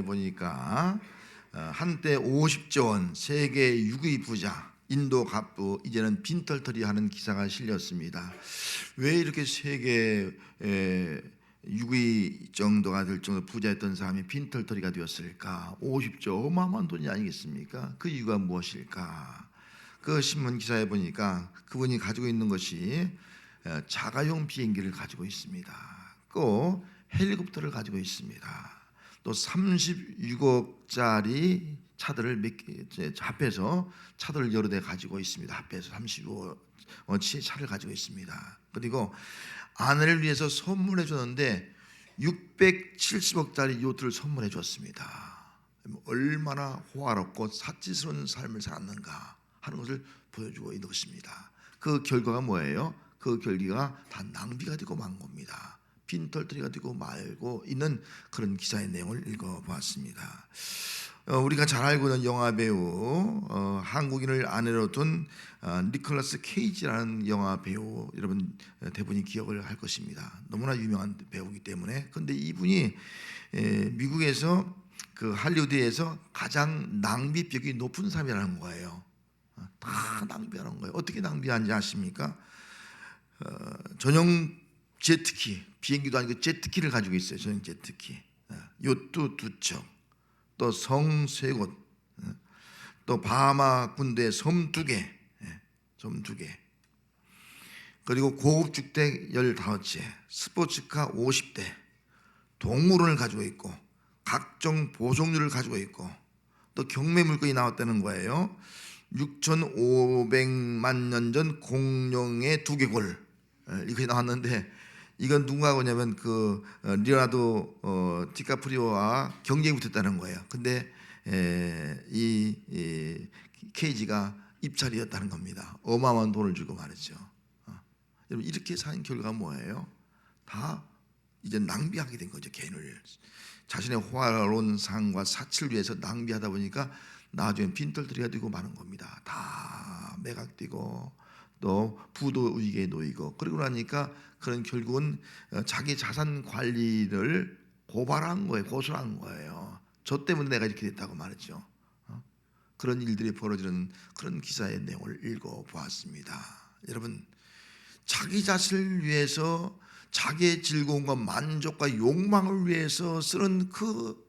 보니까 한때 50조 원 세계 6위 부자 인도 갑부 이제는 빈털터리 하는 기사가 실렸습니다. 왜 이렇게 세계 6위 정도가 될 정도 부자였던 사람이 빈털터리가 되었을까? 50조 어마어마한 돈이 아니겠습니까? 그 이유가 무엇일까? 그 신문 기사에 보니까 그분이 가지고 있는 것이 자가용 비행기를 가지고 있습니다. 또 헬리콥터를 가지고 있습니다. 또 36억짜리 차들을 합해서 차들을 여러 대 가지고 있습니다. 합해서 35억치의 차를 가지고 있습니다. 그리고 아내를 위해서 선물해 줬는데 670억짜리 요트를 선물해 줬습니다. 얼마나 호화롭고 사치스러운 삶을 살았는가 하는 것을 보여주고 있는 것입니다. 그 결과가 뭐예요? 그 결과가 다 낭비가 되고 만 겁니다. 빈털터리가 되고 말고 있는 그런 기사의 내용을 읽어보았습니다. 우리가 잘 알고 있는 영화배우 한국인을 아내로 둔 니콜라스 케이지라는 영화배우, 여러분 대부분이 기억을 할 것입니다. 너무나 유명한 배우이기 때문에. 그런데 이분이 미국에서 그 할리우드에서 가장 낭비벽이 높은 사람이라는 거예요. 다 낭비하는 거예요. 어떻게 낭비하는지 아십니까? 전용 제트키, 비행기도 아니고 제트키를 가지고 있어요. 전용 제트키, 요트 2척, 또 성 3곳, 또 바하마 군대 섬 2개, 섬 2개, 그리고 고급 주택 15채, 스포츠카 50대, 동물원을 가지고 있고 각종 보석류를 가지고 있고 또 경매 물건이 나왔다는 거예요. 6,500만 년 전 공룡의 두개골, 이게 나왔는데 이건 누구하고 냐면 그 리오나르도 디카프리오와 경쟁이 붙었다는 거예요. 근데 이 케이지가 입찰이었다는 겁니다. 어마어마한 돈을 주고 말이죠. 여러분 이렇게 산 결과가 뭐예요? 다 이제 낭비하게 된 거죠. 개인을 자신의 호화로운 삶과 사치를 위해서 낭비하다 보니까 나중에 빈털터리가 되고 마는 겁니다. 다 매각되고 또 부도 위기에 놓이고, 그러고 나니까 그런 결국은 자기 자산 관리를 고발한 거예요. 고소한 거예요. 저 때문에 내가 이렇게 됐다고 말했죠. 그런 일들이 벌어지는 그런 기사의 내용을 읽어보았습니다. 여러분, 자기 자신을 위해서 자기의 즐거움과 만족과 욕망을 위해서 쓰는 그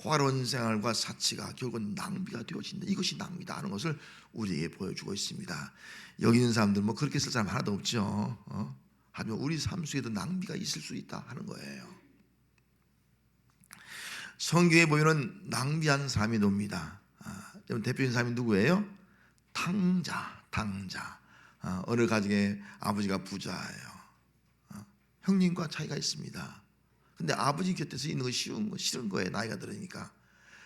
호화로운 생활과 사치가 결국은 낭비가 되어진다. 이것이 낭비다 하는 것을 우리에게 보여주고 있습니다. 여기 있는 사람들 뭐 그렇게 쓸 사람 하나도 없죠. 하지만 우리 삶 속에도 낭비가 있을 수 있다 하는 거예요. 성경에 보이는 낭비한 사람이 놉니다. 대표적인 사람이 누구예요? 탕자. 어느 가정에 아버지가 부자예요. 형님과 차이가 있습니다. 근데 아버지 곁에서 있는 거 싫은 거예요. 나이가 들으니까.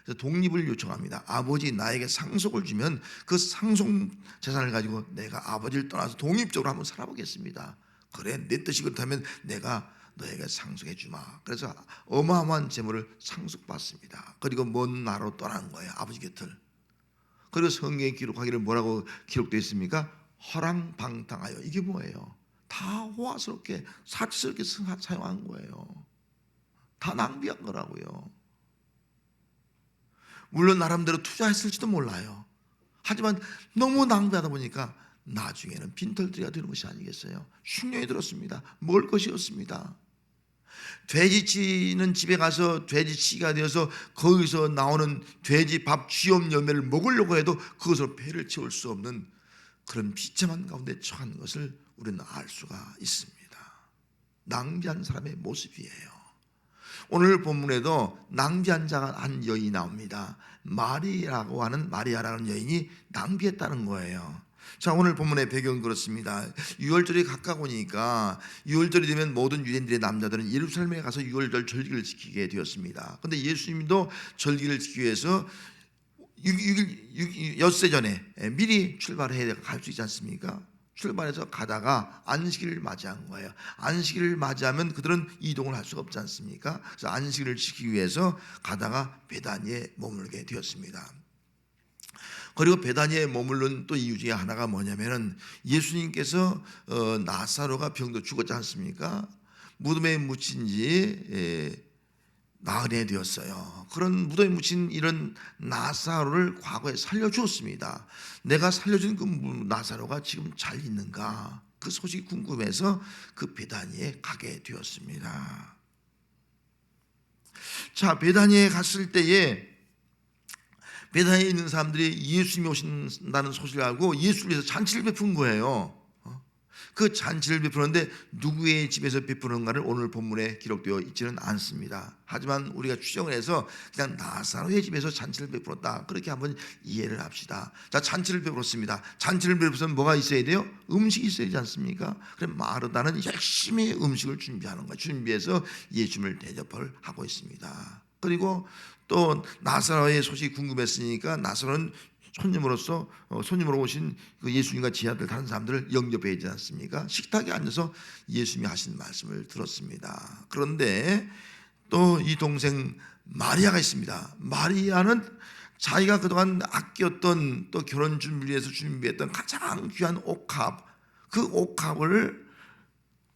그래서 독립을 요청합니다. 아버지 나에게 상속을 주면 그 상속 재산을 가지고 내가 아버지를 떠나서 독립적으로 한번 살아보겠습니다. 그래, 내 뜻이 그렇다면 내가 너에게 상속해 주마. 그래서 어마어마한 재물을 상속받습니다. 그리고 먼 나라로 떠나는 거예요. 아버지 곁을. 그리고 성경에 기록하기를 뭐라고 기록되어 있습니까? 허랑방탕하여. 이게 뭐예요? 다 호화스럽게 사치스럽게 사용한 거예요. 다 낭비한 거라고요. 물론 나름대로 투자했을지도 몰라요. 하지만 너무 낭비하다 보니까 나중에는 빈털터리가 되는 것이 아니겠어요? 흉년이 들었습니다. 먹을 것이 없습니다. 돼지치는 집에 가서 돼지치기가 되어서 거기서 나오는 돼지밥 쥐염 열매를 먹으려고 해도 그것으로 배를 채울 수 없는 그런 비참한 가운데 처한 것을 우리는 알 수가 있습니다. 낭비한 사람의 모습이에요. 오늘 본문에도 낭비한 자가 한 여인이 나옵니다. 마리아라는 여인이 낭비했다는 거예요. 자, 오늘 본문의 배경은 그렇습니다. 유월절이 가까우니까 유월절이 되면 모든 유대인들의 남자들은 예루살렘에 가서 유월절 절기를 지키게 되었습니다. 그런데 예수님도 절기를 지키기 위해서 엿새 전에 미리 출발해야 갈 수 있지 않습니까? 출발해서 가다가 안식일을 맞이한 거예요. 안식일을 맞이하면 그들은 이동을 할 수가 없지 않습니까? 그래서 안식일을 지키기 위해서 가다가 베다니에 머물게 되었습니다. 그리고 베다니에 머무른 또 이유 중에 하나가 뭐냐면은 예수님께서 나사로가 병도 죽었지 않습니까? 무덤에 묻힌 지 나으리 되었어요. 그런 무덤에 묻힌 이런 나사로를 과거에 살려주었습니다. 내가 살려준 그 나사로가 지금 잘 있는가, 그 소식이 궁금해서 그 베다니에 가게 되었습니다. 자, 베다니에 갔을 때에 베다니에 있는 사람들이 예수님이 오신다는 소식을 알고 예수를 위해서 잔치를 베푼 거예요. 그 잔치를 베푸는데 누구의 집에서 베푸는가를 오늘 본문에 기록되어 있지는 않습니다. 하지만 우리가 추정을 해서 그냥 나사로의 집에서 잔치를 베풀었다, 그렇게 한번 이해를 합시다. 자, 잔치를 베풀었습니다. 잔치를 베풀면 뭐가 있어야 돼요? 음식이 있어야 되지 않습니까? 그럼 마르다는 열심히 음식을 준비하는 거예요. 준비해서 예수님을 대접을 하고 있습니다. 그리고 또 나사로의 소식이 궁금했으니까 나사로는 손님으로 오신 그 예수님과 지하들 다른 사람들을 영접해야 되지 않습니까? 식탁에 앉아서 예수님이 하신 말씀을 들었습니다. 그런데 또 이 동생 마리아가 있습니다. 마리아는 자기가 그동안 아꼈던, 또 결혼 준비를 위해서 준비했던 가장 귀한 옥합, 그 옥합을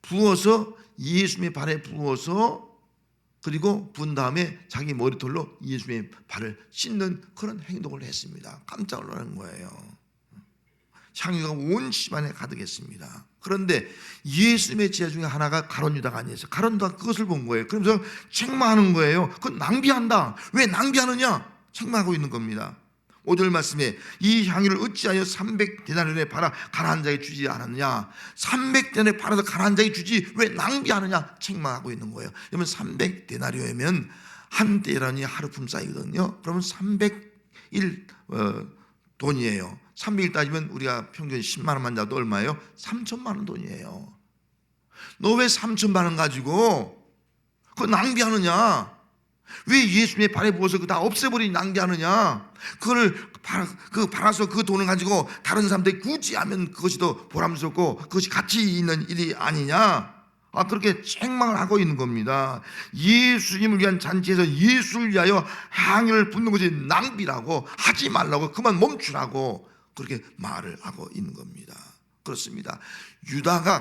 부어서 예수님의 발에 부어서, 그리고 부은 다음에 자기 머리털로 예수님의 발을 씻는 그런 행동을 했습니다. 깜짝 놀라는 거예요. 향유가 온 집안에 가득했습니다. 그런데 예수님의 제자 중에 하나가 가룟 유다가 아니었어요. 가룟 유다가 그것을 본 거예요. 그러면서 책망하는 거예요. 그건 낭비한다. 왜 낭비하느냐? 책망하고 있는 겁니다. 5절 말씀에 이 향유를 어찌하여 300데나리온에 팔아 가난한 자에게 주지 않았느냐? 300데나리온에 팔아서 가난한 자에게 주지 왜 낭비하느냐? 책망하고 있는 거예요. 그러면 300데나리온이면 한 데나리온이 하루품 쌓이거든요. 그러면 300일 돈이에요. 300일 따지면 우리가 평균 10만 원만 잡도 얼마예요? 3천만 원 돈이에요. 너 왜 3천만 원 가지고 그거 낭비하느냐? 왜 예수님의 발에 부어서 그거 다 없애버리니 낭비하느냐? 그걸 팔아서 그 돈을 가지고 다른 사람들이 굳이 하면 그것이 더 보람스럽고 그것이 가치 있는 일이 아니냐? 그렇게 책망을 하고 있는 겁니다. 예수님을 위한 잔치에서 예수를 위하여 향유를 붓는 것이 낭비라고, 하지 말라고, 그만 멈추라고 그렇게 말을 하고 있는 겁니다. 그렇습니다.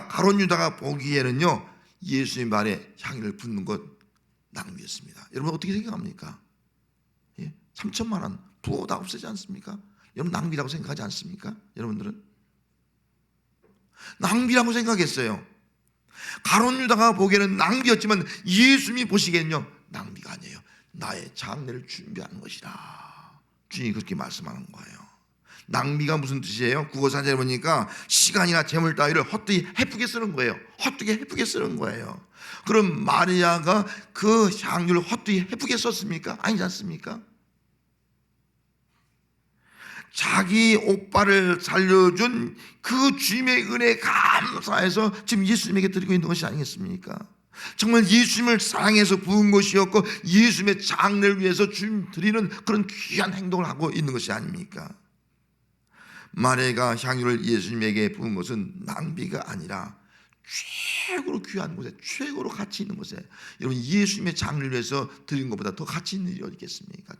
가룟 유다가 보기에는요, 예수님 발에 향유를 붓는 것 낭비였습니다. 여러분 어떻게 생각합니까? 3천만 원 부어 다 없애지 않습니까? 여러분 낭비라고 생각하지 않습니까? 여러분들은 낭비라고 생각했어요. 가룟 유다가 보기에는 낭비였지만 예수님이 보시기에는요, 낭비가 아니에요. 나의 장례를 준비하는 것이라 주님이 그렇게 말씀하는 거예요. 낭비가 무슨 뜻이에요? 국어사전에 보니까 시간이나 재물 따위를 헛되이 헤프게 쓰는 거예요. 헛되게 헤프게 쓰는 거예요. 그럼 마리아가 그 향유를 헛되이 헤프게 썼습니까? 아니지 않습니까? 자기 오빠를 살려준 그 주님의 은혜에 감사해서 지금 예수님에게 드리고 있는 것이 아니겠습니까? 정말 예수님을 사랑해서 부은 것이었고 예수님의 장례를 위해서 주님 드리는 그런 귀한 행동을 하고 있는 것이 아닙니까? 마리아가 향유를 예수님에게 부은 것은 낭비가 아니라 최고로 귀한 곳에, 최고로 가치 있는 곳에, 여러분 예수님의 장례를 위해서 드린 것보다 더 가치 있는 일이 어디 있겠습니까?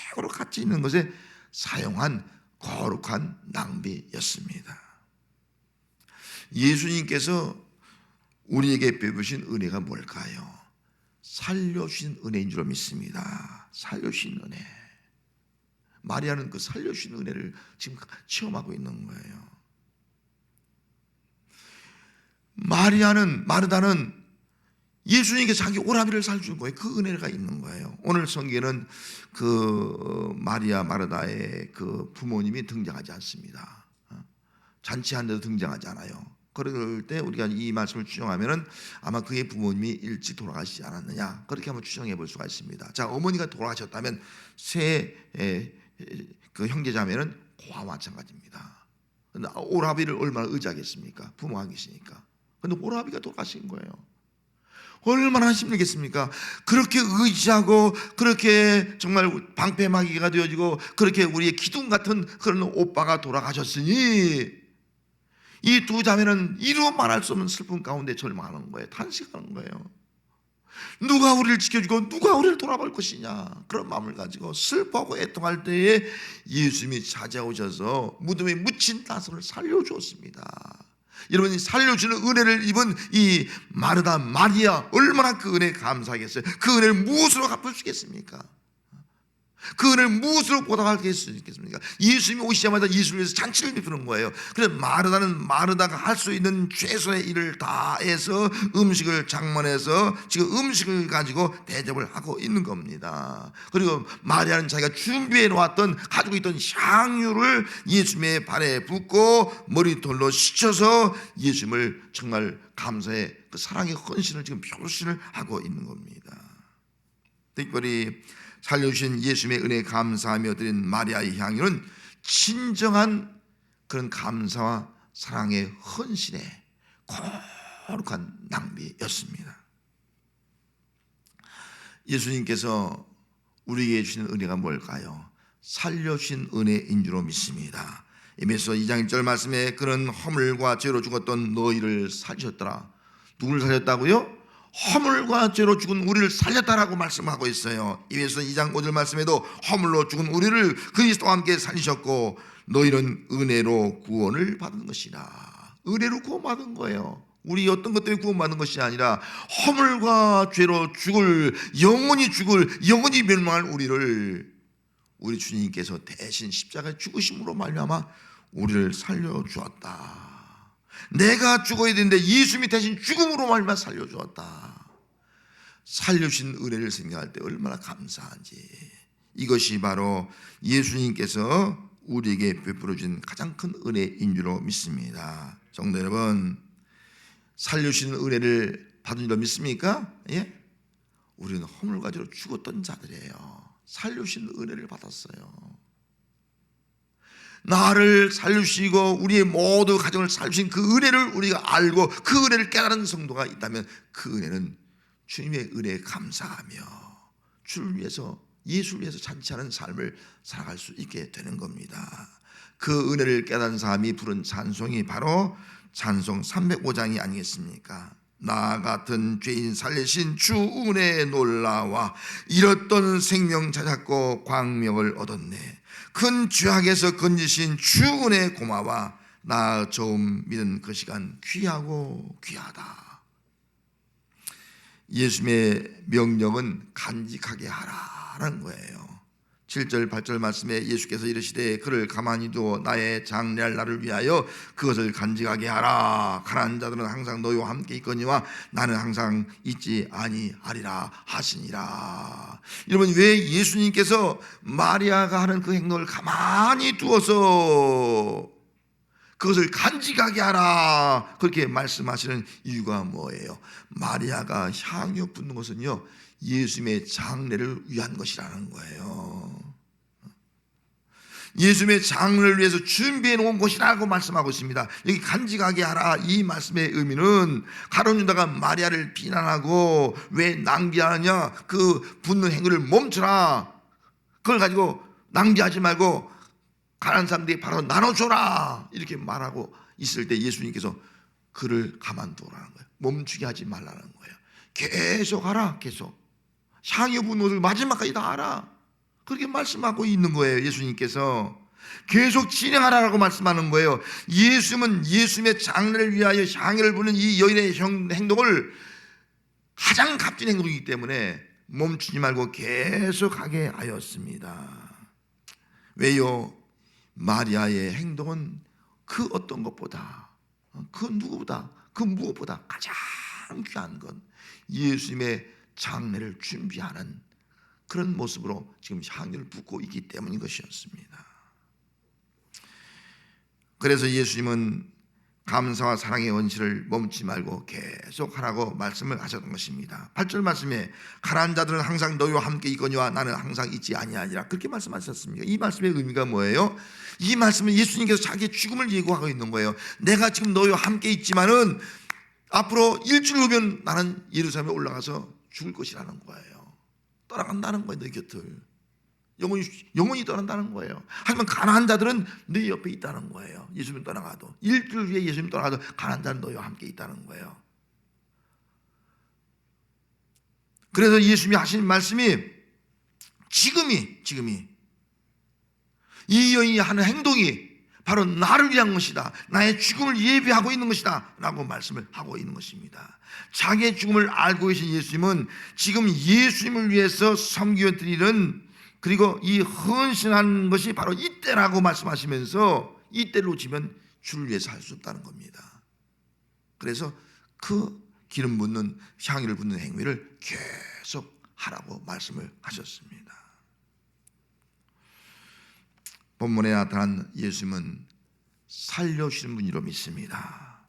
최고로 가치 있는 것에 사용한 거룩한 낭비였습니다. 예수님께서 우리에게 베푸신 은혜가 뭘까요? 살려주신 은혜인 줄 믿습니다. 살려주신 은혜. 마리아는 그 살려주신 은혜를 지금 체험하고 있는 거예요. 마르다는 예수님께서 자기 오라비를 살준 거예요. 그 은혜가 있는 거예요. 오늘 성경에는 그 마리아 마르다의 그 부모님이 등장하지 않습니다. 잔치하는데도 등장하지 않아요. 그럴 때 우리가 이 말씀을 추정하면은 아마 그의 부모님이 일찍 돌아가시지 않았느냐, 그렇게 한번 추정해 볼 수가 있습니다. 자, 어머니가 돌아가셨다면 그 형제자매는 그와 마찬가지입니다. 근데 오라비를 얼마나 의지하겠습니까? 부모가 계시니까. 근데 오라비가 돌아가신 거예요. 얼마나 힘들겠습니까? 그렇게 의지하고 그렇게 정말 방패막이가 되어지고 그렇게 우리의 기둥 같은 그런 오빠가 돌아가셨으니 이 두 자매는 이루 말할 수 없는 슬픔 가운데 절망하는 거예요. 탄식하는 거예요. 누가 우리를 지켜주고 누가 우리를 돌아볼 것이냐, 그런 마음을 가지고 슬퍼하고 애통할 때에 예수님이 찾아오셔서 무덤에 묻힌 나사로를 살려주었습니다. 여러분이 살려주는 은혜를 입은 이 마르다 마리아 얼마나 그 은혜에 감사하겠어요. 그 은혜를 무엇으로 갚을 수 있겠습니까? 그 은혜를 무엇으로 보답할 수 있겠습니까? 예수님이 오시자마자 예수를 위해서 잔치를 베푸는 거예요. 그래서 마르다는 마르다가 할 수 있는 최선의 일을 다해서 음식을 장만해서 지금 음식을 가지고 대접을 하고 있는 겁니다. 그리고 마리아는 자기가 준비해 놓았던 가지고 있던 향유를 예수님의 발에 붓고 머리털로 씻어서 예수님을 정말 감사의 그 사랑의 헌신을 지금 표시를 하고 있는 겁니다. 특별히 살려주신 예수님의 은혜에 감사하며 드린 마리아의 향유는 진정한 그런 감사와 사랑의 헌신의 거룩한 낭비였습니다. 예수님께서 우리에게 주시는 은혜가 뭘까요? 살려주신 은혜인 줄로 믿습니다. 에베소 2장 1절 말씀에 그런 허물과 죄로 죽었던 너희를 살리셨더라. 누구를 살렸다고요? 허물과 죄로 죽은 우리를 살렸다라고 말씀하고 있어요. 에베소 2장 5절 말씀에도 허물로 죽은 우리를 그리스도와 함께 살리셨고 너희는 은혜로 구원을 받은 것이라. 은혜로 구원받은 거예요. 우리 어떤 것 때문에 구원받은 것이 아니라 허물과 죄로 영원히 멸망할 우리를 우리 주님께서 대신 십자가에 죽으심으로 말미암아 우리를 살려주었다. 내가 죽어야 되는데 예수님이 대신 죽음으로 말미암아 살려주었다. 살려주신 은혜를 생각할 때 얼마나 감사한지. 이것이 바로 예수님께서 우리에게 베풀어준 가장 큰 은혜인 줄로 믿습니다. 성도 여러분, 살려주신 은혜를 받은 줄로 믿습니까? 예? 우리는 허물가지로 죽었던 자들이에요. 살려주신 은혜를 받았어요. 나를 살려주시고 우리의 모든 가정을 살려주신 그 은혜를 우리가 알고 그 은혜를 깨달은 성도가 있다면 그 은혜는 주님의 은혜에 감사하며 주를 위해서, 예수를 위해서 잔치하는 삶을 살아갈 수 있게 되는 겁니다. 그 은혜를 깨달은 사람이 부른 찬송이 바로 찬송 305장이 아니겠습니까? 나 같은 죄인 살리신 주 은혜에 놀라와 잃었던 생명 찾았고 광명을 얻었네. 큰 죄악에서 건지신 주 은혜에 고마워. 나 처음 믿은 그 시간 귀하고 귀하다. 예수님의 명령은 간직하게 하라라는 거예요. 7절 8절 말씀에 예수께서 이르시되 그를 가만히 두어 나의 장래할 날을 위하여 그것을 간직하게 하라. 가난한 자들은 항상 너희와 함께 있거니와 나는 항상 있지 아니하리라 하시니라. 여러분, 왜 예수님께서 마리아가 하는 그 행동을 가만히 두어서 그것을 간직하게 하라 그렇게 말씀하시는 이유가 뭐예요? 마리아가 향유 붓는 것은요, 예수님의 장례를 위한 것이라는 거예요. 예수님의 장례를 위해서 준비해 놓은 것이라고 말씀하고 있습니다. 여기 간직하게 하라, 이 말씀의 의미는 가룟 유다가 마리아를 비난하고 왜 낭비하느냐, 그 붓는 행위를 멈춰라, 그걸 가지고 낭비하지 말고 가난한 사람들이 바로 나눠줘라 이렇게 말하고 있을 때 예수님께서 그를 가만두라는 거예요. 멈추게 하지 말라는 거예요. 계속 하라. 계속 향유 붓는 것을 마지막까지 다 하라 그렇게 말씀하고 있는 거예요. 예수님께서 계속 진행하라고 말씀하는 거예요. 예수님은 예수님의 장례를 위하여 향유를 붓는 이 여인의 행동을 가장 값진 행동이기 때문에 멈추지 말고 계속하게 하였습니다. 왜요? 마리아의 행동은 그 어떤 것보다, 그 누구보다, 그 무엇보다 가장 귀한 건 예수님의 장례를 준비하는 그런 모습으로 지금 향유를 붓고 있기 때문인 것이었습니다. 그래서 예수님은 감사와 사랑의 원시를 멈추지 말고 계속 하라고 말씀을 하셨던 것입니다. 8절 말씀에 가난한 자들은 항상 너희와 함께 있거니와 나는 항상 있지 아니하니라 그렇게 말씀하셨습니다. 이 말씀의 의미가 뭐예요? 이 말씀은 예수님께서 자기의 죽음을 예고하고 있는 거예요. 내가 지금 너희와 함께 있지만은 앞으로 일주일 후면 나는 예루살렘에 올라가서 죽을 것이라는 거예요. 떠나간다는 거예요. 너희 곁을 영원히 떠난다는 거예요. 하지만 가난한 자들은 네 옆에 있다는 거예요. 예수님 떠나가도 일주일 후에 예수님 떠나가도 가난한 자는 너희와 함께 있다는 거예요. 그래서 예수님이 하신 말씀이 지금이 이 여인이 하는 행동이 바로 나를 위한 것이다, 나의 죽음을 예비하고 있는 것이다 라고 말씀을 하고 있는 것입니다. 자기의 죽음을 알고 계신 예수님은 지금 예수님을 위해서 섬기며 드리는, 그리고 이 헌신하는 것이 바로 이때라고 말씀하시면서 이때를 놓치면 주를 위해서 할 수 없다는 겁니다. 그래서 그 기름 붓는, 향유를 붓는 행위를 계속 하라고 말씀을 하셨습니다. 본문에 나타난 예수님은 살려주시는 분이로 믿습니다.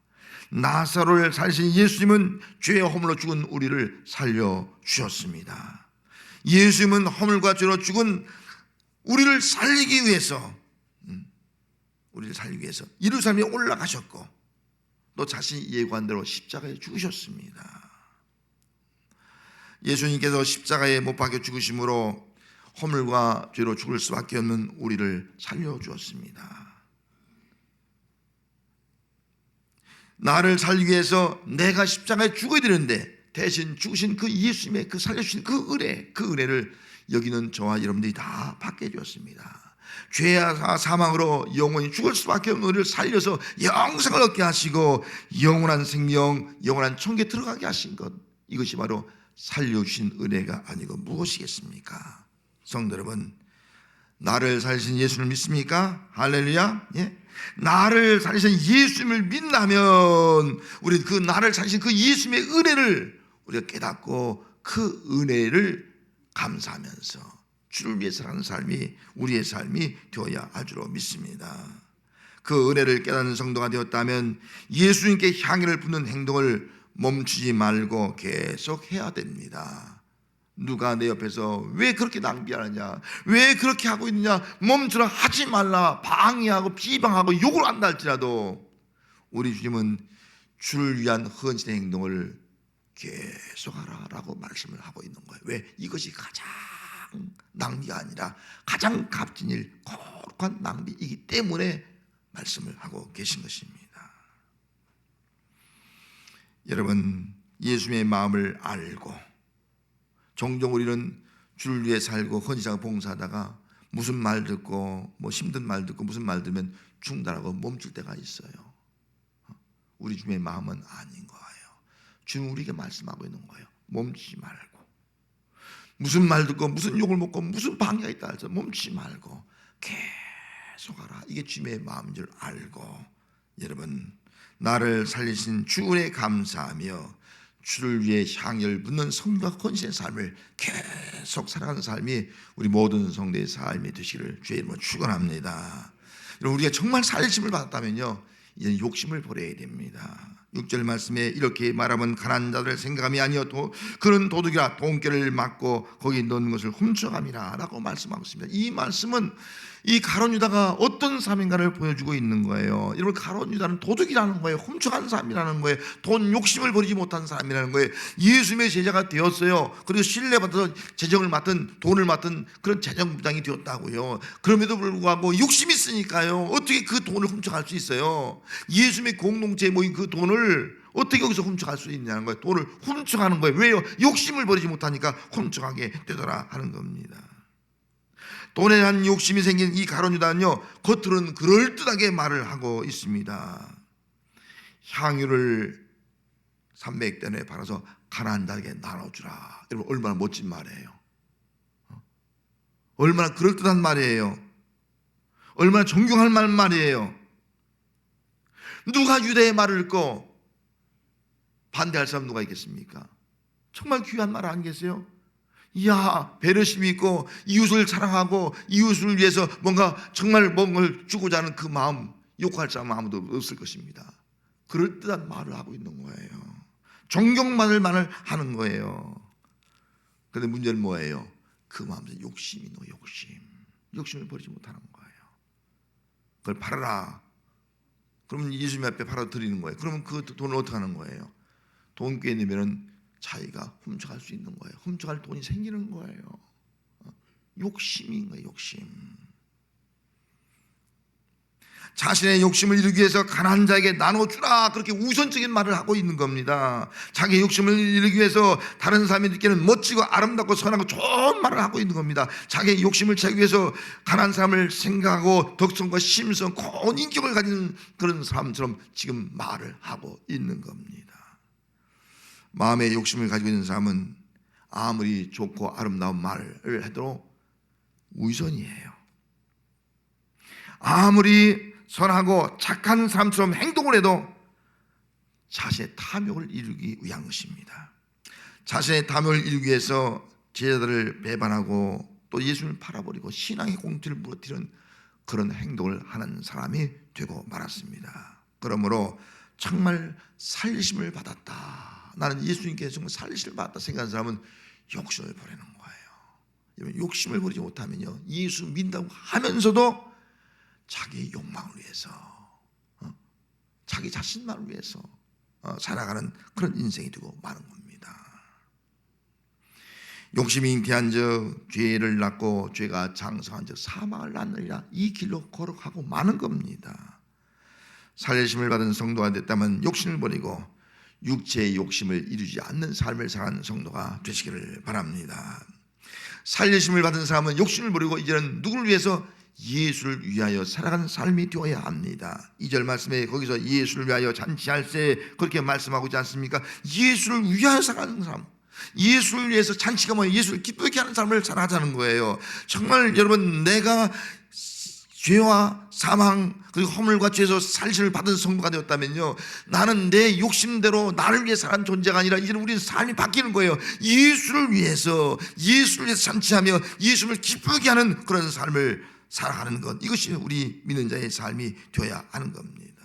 나사로를 살리신 예수님은 죄의 허물로 죽은 우리를 살려주셨습니다. 예수님은 허물과 죄로 죽은 우리를 살리기 위해서, 예루살렘에 올라가셨고 또 자신이 예고한 대로 십자가에 죽으셨습니다. 예수님께서 십자가에 못 박혀 죽으심으로 허물과 죄로 죽을 수밖에 없는 우리를 살려주었습니다. 나를 살리기 위해서 내가 십자가에 죽어야 되는데 대신 죽으신 그 예수님의 그 살려주신 그 은혜를 여기는 저와 여러분들이 다 받게 해주었습니다. 죄와 사망으로 영원히 죽을 수밖에 없는 우리를 살려서 영생을 얻게 하시고 영원한 생명, 영원한 천국에 들어가게 하신 것, 이것이 바로 살려주신 은혜가 아니고 무엇이겠습니까? 성도 여러분, 나를 살리신 예수를 믿습니까? 할렐루야. 예? 나를 살리신 예수님을 믿나면 우리 그 나를 살리신 그 예수님의 은혜를 우리가 깨닫고 그 은혜를 감사하면서 주를 위해서 사는 삶이 우리의 삶이 되어야 할 줄로 믿습니다. 그 은혜를 깨닫는 성도가 되었다면 예수님께 향기를 붓는 행동을 멈추지 말고 계속 해야 됩니다. 누가 내 옆에서 왜 그렇게 낭비하느냐, 왜 그렇게 하고 있느냐, 멈추라, 하지 말라, 방해하고 비방하고 욕을 한다 할지라도 우리 주님은 주를 위한 헌신의 행동을 계속하라라고 말씀을 하고 있는 거예요. 왜? 이것이 가장 낭비가 아니라 가장 값진 일, 거룩한 낭비이기 때문에 말씀을 하고 계신 것입니다. 여러분, 예수님의 마음을 알고 종종 우리는 주를 위해 살고 헌신하고 봉사하다가 무슨 말 듣고 뭐 힘든 말 듣고 무슨 말 들으면 중단하고 멈출 때가 있어요. 우리 주님의 마음은 아닌 거예요. 주님 우리에게 말씀하고 있는 거예요. 멈추지 말고, 무슨 말 듣고 무슨 욕을 먹고 무슨 방해가 있다 해서 멈추지 말고 계속하라. 이게 주님의 마음인 줄 알고, 여러분, 나를 살리신 주 은혜에 감사하며 주를 위해 향을 붓는 성과 헌신의 삶을 계속 살아가는 삶이 우리 모든 성도의 삶이 되시기를 주의 이름으로 축원합니다. 우리가 정말 살리심을 받았다면요, 이제 욕심을 버려야 됩니다. 6절 말씀에 이렇게 말하면 가난한 자들의 생각함이 아니요 그런 도둑이라 돈깨를 맞고 거기 넣는 것을 훔쳐감이라 라고 말씀하고 있습니다. 이 말씀은 이 가룟 유다가 어떤 사람인가를 보여주고 있는 거예요. 여러분, 가룟 유다는 도둑이라는 거예요. 훔쳐간 사람이라는 거예요. 돈 욕심을 버리지 못한 사람이라는 거예요. 예수님의 제자가 되었어요. 그리고 신뢰받아서 재정을 맡은, 돈을 맡은 그런 재정부장이 되었다고요. 그럼에도 불구하고 욕심이 있으니까요, 어떻게 그 돈을 훔쳐갈 수 있어요? 예수님의 공동체에 모인 그 돈을 어떻게 여기서 훔쳐갈 수 있냐는 거예요. 돈을 훔쳐가는 거예요. 왜요? 욕심을 버리지 못하니까 훔쳐가게 되더라 하는 겁니다. 돈에 대한 욕심이 생긴 이 가룟 유다는요, 겉으로는 그럴듯하게 말을 하고 있습니다. 향유를 300대에 팔아서 가난한 자에게 나눠주라. 여러분, 얼마나 멋진 말이에요. 얼마나 그럴듯한 말이에요. 얼마나 존경할 말이에요. 누가 유다의 말을 읽고 반대할 사람 누가 있겠습니까? 정말 귀한 말 아니겠어요? 이야, 배려심이 있고 이웃을 사랑하고 이웃을 위해서 뭔가 정말 뭔가를 주고자 하는 그 마음, 욕할 사람은 아무도 없을 것입니다. 그럴듯한 말을 하고 있는 거예요. 존경만을 하는 거예요. 그런데 문제는 뭐예요? 그 마음에 욕심이 있는 거예요. 욕심을 버리지 못하는 거예요. 그걸 팔아라. 그러면 예수님 앞에 팔아 드리는 거예요. 그러면 그 돈을 어떻게 하는 거예요? 돈꽤 내면은 자기가 훔쳐갈 수 있는 거예요. 훔쳐갈 돈이 생기는 거예요. 욕심인 거예요. 욕심. 자신의 욕심을 이루기 위해서 가난한 자에게 나눠주라, 그렇게 우선적인 말을 하고 있는 겁니다. 자기의 욕심을 이루기 위해서 다른 사람이 듣기에는 멋지고 아름답고 선하고 좋은 말을 하고 있는 겁니다. 자기의 욕심을 채우기 위해서 가난한 사람을 생각하고 덕성과 심성, 고운 인격을 가진 그런 사람처럼 지금 말을 하고 있는 겁니다. 마음의 욕심을 가지고 있는 사람은 아무리 좋고 아름다운 말을 해도 우선이에요. 아무리 선하고 착한 사람처럼 행동을 해도 자신의 탐욕을 이루기 위한 것입니다. 자신의 탐욕을 이루기 위해서 제자들을 배반하고 또 예수님을 팔아버리고 신앙의 공투를 무너뜨리는 그런 행동을 하는 사람이 되고 말았습니다. 그러므로 정말 살리심을 받았다, 나는 예수님께 정말 살리심을 받았다 생각하는 사람은 욕심을 버리는 거예요. 욕심을 버리지 못하면요, 예수 믿는다고 하면서도 자기의 욕망을 위해서, 자기 자신만을 위해서 살아가는 그런 인생이 되고 마는 겁니다. 욕심이 잉태한 적 죄를 낳고 죄가 장성한 적 사망을 낳느니라, 이 길로 걸어가고 마는 겁니다. 살리심을 받은 성도가 됐다면 욕심을 버리고 육체의 욕심을 이루지 않는 삶을 살아가는 성도가 되시기를 바랍니다. 살리심을 받은 사람은 욕심을 버리고 이제는 누구를 위해서? 예수를 위하여 살아가는 삶이 되어야 합니다. 2절 말씀에 거기서 예수를 위하여 잔치할세 그렇게 말씀하고 있지 않습니까? 예수를 위하여 살아가는 사람, 예수를 위해서 잔치가 뭐예요? 예수를 기쁘게 하는 삶을 살아가자는 거예요. 정말 여러분, 내가 죄와 사망 그리고 허물과 죄에서 살리심을 받은 성도가 되었다면요, 나는 내 욕심대로 나를 위해 사는 존재가 아니라 이제는 우리는 삶이 바뀌는 거예요. 예수를 위해서 잔치하며 예수를 기쁘게 하는 그런 삶을 살아가는 것, 이것이 우리 믿는 자의 삶이 되어야 하는 겁니다.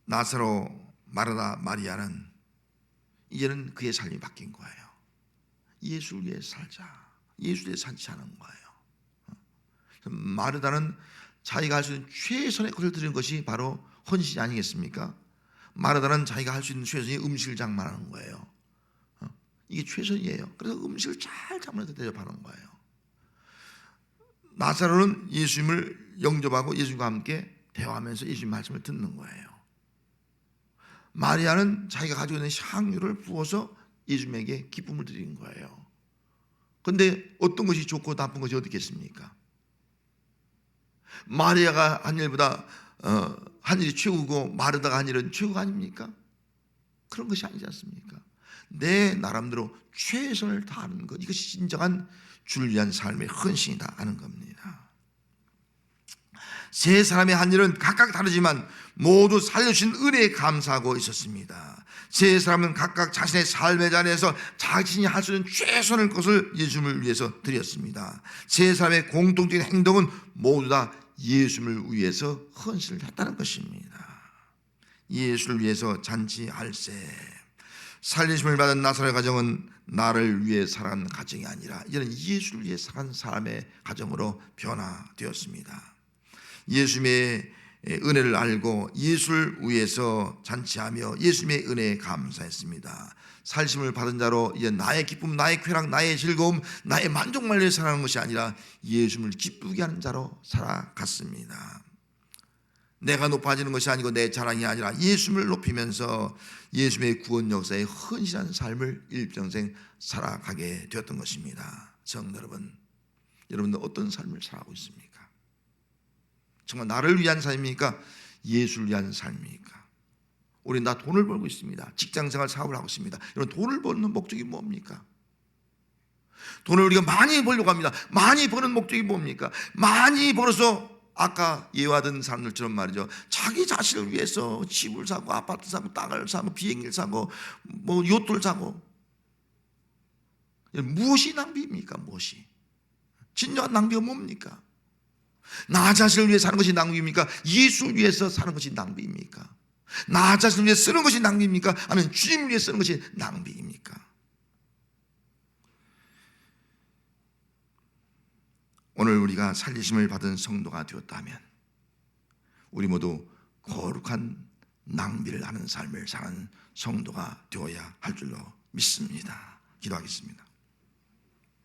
나사로, 마르다, 마리아는 이제는 그의 삶이 바뀐 거예요. 예수를 위해 살자, 예수를 위해 잔치하는 거예요. 마르다는 자기가 할 수 있는 최선의 것을 드리는 것이 바로 헌신이 아니겠습니까? 마르다는 자기가 할 수 있는 최선의 음식을 장만하는 거예요. 이게 최선이에요. 그래서 음식을 잘 장만해서 대접하는 거예요. 나사로는 예수님을 영접하고 예수님과 함께 대화하면서 예수님 말씀을 듣는 거예요. 마리아는 자기가 가지고 있는 향유를 부어서 예수님에게 기쁨을 드리는 거예요. 그런데 어떤 것이 좋고 나쁜 것이 어디 있겠습니까? 마리아가 한 일보다 한 일이 최고고 마르다가 한 일은 최고가 아닙니까? 그런 것이 아니지 않습니까? 내 나름대로 최선을 다하는 것, 이것이 진정한 주를 위한 삶의 헌신이다 하는 겁니다. 세 사람의 한 일은 각각 다르지만 모두 살려주신 은혜에 감사하고 있었습니다. 세 사람은 각각 자신의 삶의 자리에서 자신이 할 수 있는 최선의 것을 예수님을 위해서 드렸습니다. 세 사람의 공통적인 행동은 모두 다 예수님을 위해서 헌신을 했다는 것입니다. 예수를 위해서 잔치할세. 살리심을 받은 나사로의 가정은 나를 위해 살아가는 가정이 아니라 이제는 예수를 위해 살아가는 사람의 가정으로 변화되었습니다. 예수님의 은혜를 알고 예수를 위해서 잔치하며 예수님의 은혜에 감사했습니다. 살심을 받은 자로 이제 나의 기쁨, 나의 쾌락, 나의 즐거움, 나의 만족만을 위해 살아가는 것이 아니라 예수님을 기쁘게 하는 자로 살아갔습니다. 내가 높아지는 것이 아니고 내 자랑이 아니라 예수님을 높이면서 예수님의 구원 역사에 헌신한 삶을 일평생 살아가게 되었던 것입니다. 성도 여러분, 여러분들 어떤 삶을 살아가고 있습니까? 정말 나를 위한 삶입니까? 예수를 위한 삶입니까? 우리 나 돈을 벌고 있습니다. 직장생활 사업을 하고 있습니다. 여러분, 돈을 버는 목적이 뭡니까? 돈을 우리가 많이 벌려고 합니다. 많이 버는 목적이 뭡니까? 많이 벌어서 아까 예화된 사람들처럼 말이죠, 자기 자신을 위해서 집을 사고 아파트 사고 땅을 사고 비행기를 사고 뭐 요트를 사고. 무엇이 낭비입니까? 무엇이? 진정한 낭비가 뭡니까? 나 자신을 위해 사는 것이 낭비입니까? 예수를 위해서 사는 것이 낭비입니까? 나 자신을 위해 쓰는 것이 낭비입니까? 아니면 주님을 위해 쓰는 것이 낭비입니까? 오늘 우리가 살리심을 받은 성도가 되었다면 우리 모두 거룩한 낭비를 하는 삶을 사는 성도가 되어야 할 줄로 믿습니다. 기도하겠습니다.